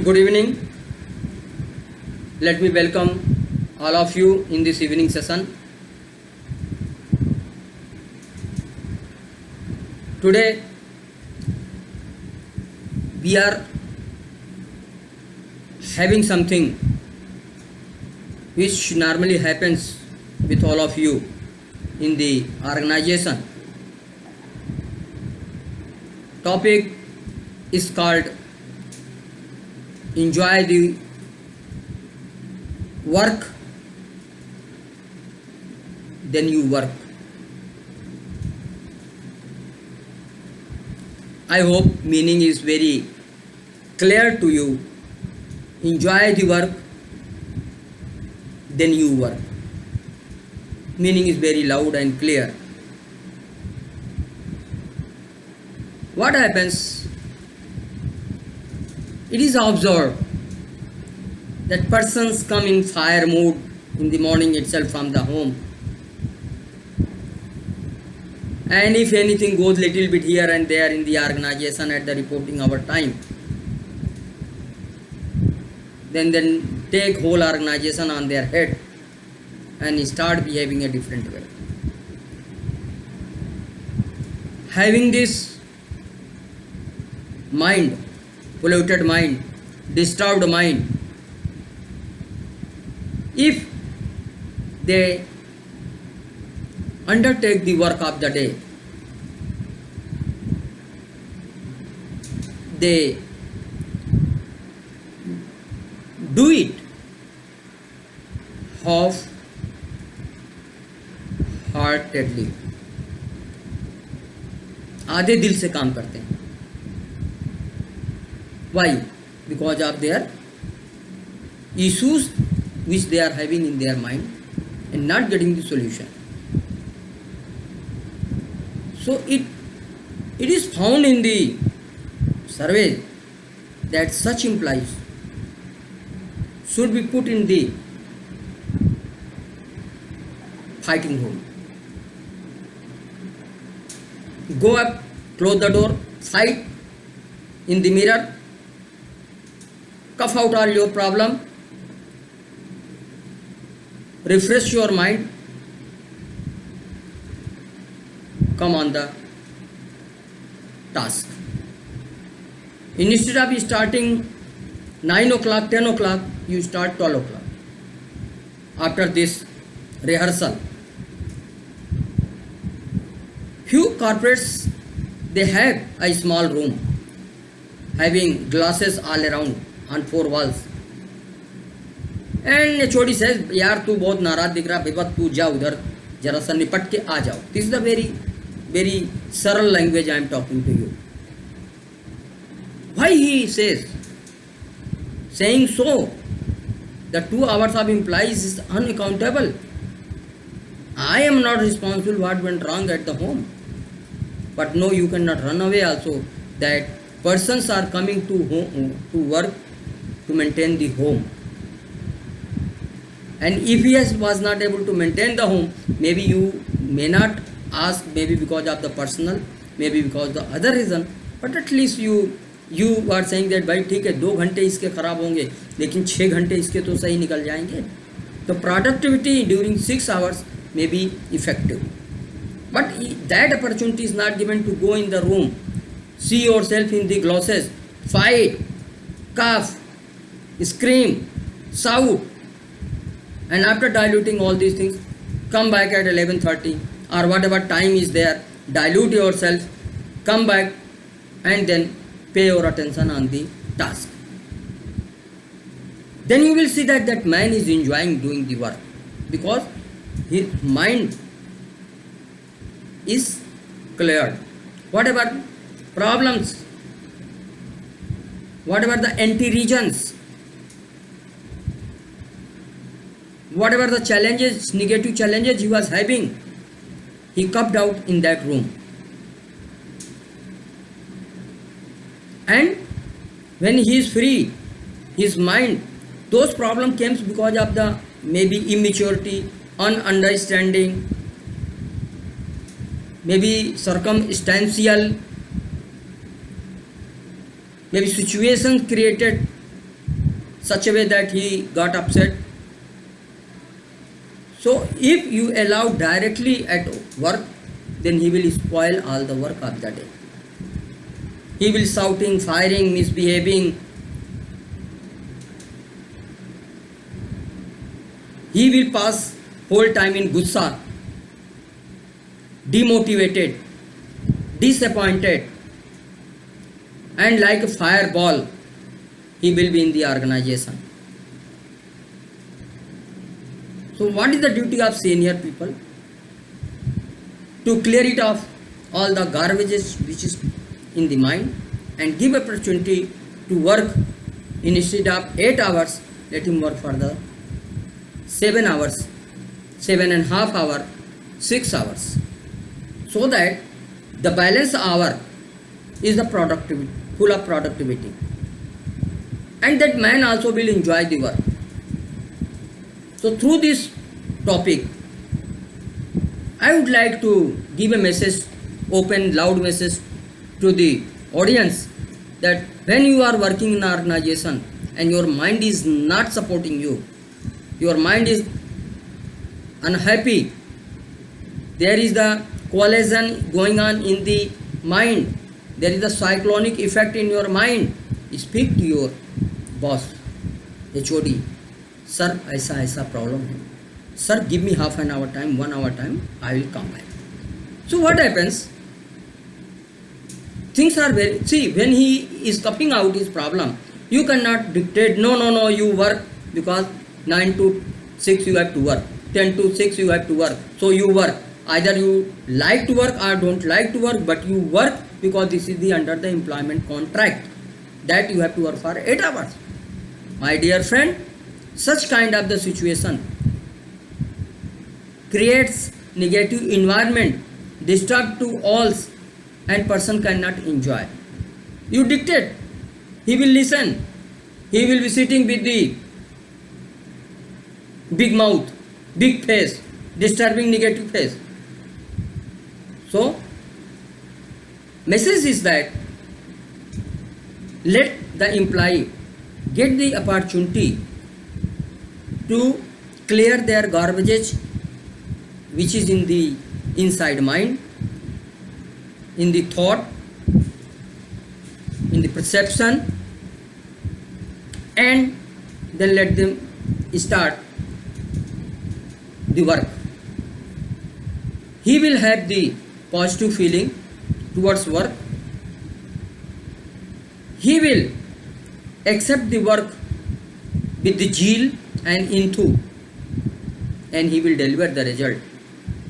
Good evening. Let me welcome all of you in this evening session. Today we are having something which normally happens with all of you in the organization. Topic is called enjoy the work, then you work. I hope meaning is very clear to you. Enjoy the work, then you work. Meaning is very loud and clear. What happens? It is observed that persons come in fire mood in the morning itself from the home, and if anything goes little bit here and there in the organization at the reporting hour time, then take whole organization on their head and start behaving a different way. Having this mind, polluted mind, disturbed mind, if they undertake the work of the day, they do it half-heartedly, आधे दिल से काम करते हैं. Why? Because of their issues which they are having in their mind and not getting the solution. So it is found in the survey that such employees should be put in the fighting home. Go up, close the door, fight in the mirror, cough out all your problem, refresh your mind, come on the task. Instead of starting 9 o'clock, 10 o'clock, you start 12 o'clock. After this rehearsal, few corporates, they have a small room having glasses all around on 4 walls. And छोटी says यार तू बहुत नाराज दिख रहा बेबा, तू जा उधर जरा सा निपट के आ जाओ. This is the very very सरल language I am talking to you. Why he says saying so, the 2 hours of employees is unaccountable. I am not responsible what went wrong at the home. But no, you cannot run away also that persons are coming to home to work to maintain the home. And if he was not able to maintain the home, maybe you may not ask, maybe because of the personal, maybe because the other reason, but at least you are saying that भाई ठीक है 2 घंटे इसके खराब होंगे लेकिन 6 घंटे इसके तो सही निकल जाएंगे. तो productivity during 6 hours may be effective, but that opportunity is not given to go in the room, see yourself in the glasses, fight, cough, scream, shout, and after diluting all these things, come back at 11:30 or whatever time is there, dilute yourself, come back and then pay your attention on the task. Then you will see that that man is enjoying doing the work because his mind is cleared. Whatever problems, whatever the anti-regions, whatever the challenges, negative challenges he was having, he cupped out in that room. And when he is free, his mind, those problems came because of the maybe immaturity, ununderstanding, maybe circumstantial, maybe situations created such a way that he got upset. So if you allow directly at work, then he will spoil all the work of the day. He will shouting, firing, misbehaving. He will pass whole time in gussa, demotivated, disappointed, and like a fireball, he will be in the organization. So what is the duty of senior people? To clear it off all the garbages which is in the mind and give opportunity to work. Instead of 8 hours, let him work for the 7 hours, 7.5 hours, 6 hours, so that the balance hour is the productivity, full of productivity, and that man also will enjoy the work. So through this topic, I would like to give a message, open loud message to the audience, that when you are working in an organization and your mind is not supporting you, your mind is unhappy, there is the coalition going on in the mind, there is a cyclonic effect in your mind, speak to your boss, HOD, sir ऐसा problem है, sir give me half an hour time, 1 hour time, I will come back. So what happens? Things are very, see, when he is copying out his problem, you cannot dictate, no, you work, because 9 to 6 you have to work, 10 to 6 you have to work, so you work. Either you like to work or don't like to work, but you work because this is the under the employment contract that you have to work for 8 hours. My dear friend, such kind of the situation creates negative environment, disturb to all, and person cannot enjoy. You dictate, he will listen, he will be sitting with the big mouth, big face, disturbing negative face. So message is that let the employee get the opportunity to clear their garbages which is in the inside mind, in the thought, in the perception, and then let them start the work. He will have the positive feeling towards work. He will accept the work with the zeal and into, and he will deliver the result.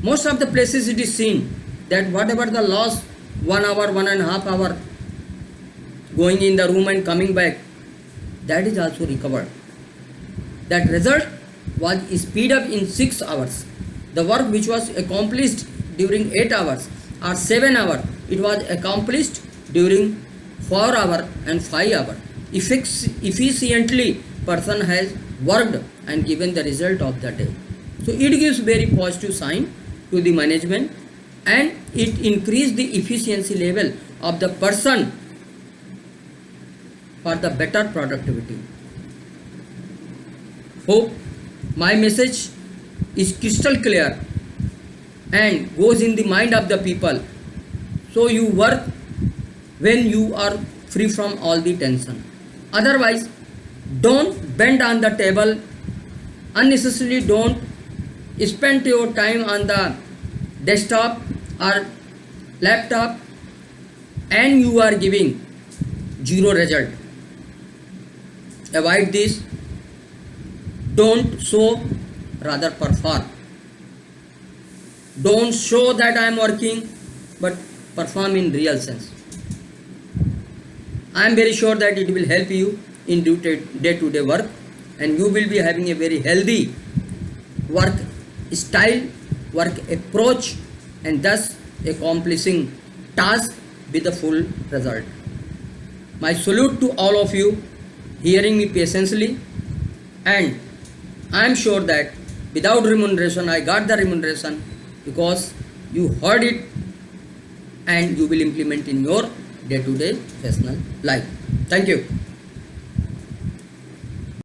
Most of the places it is seen that whatever the loss, 1 hour, 1.5 hour going in the room and coming back, that is also recovered. That result was speed up in 6 hours. The work which was accomplished during 8 hours or 7 hours, it was accomplished during 4 hours and 5 hours. Efficiently person has worked and given the result of the day. So it gives very positive sign to the management, and it increase the efficiency level of the person for the better productivity. Hope my message is crystal clear and goes in the mind of the people. So you work when you are free from all the tension. Otherwise, don't bend on the table unnecessarily. Don't spend your time on the desktop or laptop and you are giving zero result. Avoid this. Don't show, rather perform. Don't show that I am working, but perform in real sense. I am very sure that it will help you in day-to-day work, and you will be having a very healthy work style, work approach, and thus accomplishing task with a full result. My salute to all of you hearing me patiently, and I am sure that without remuneration I got the remuneration because you heard it and you will implement in your day-to-day personal life. Thank you.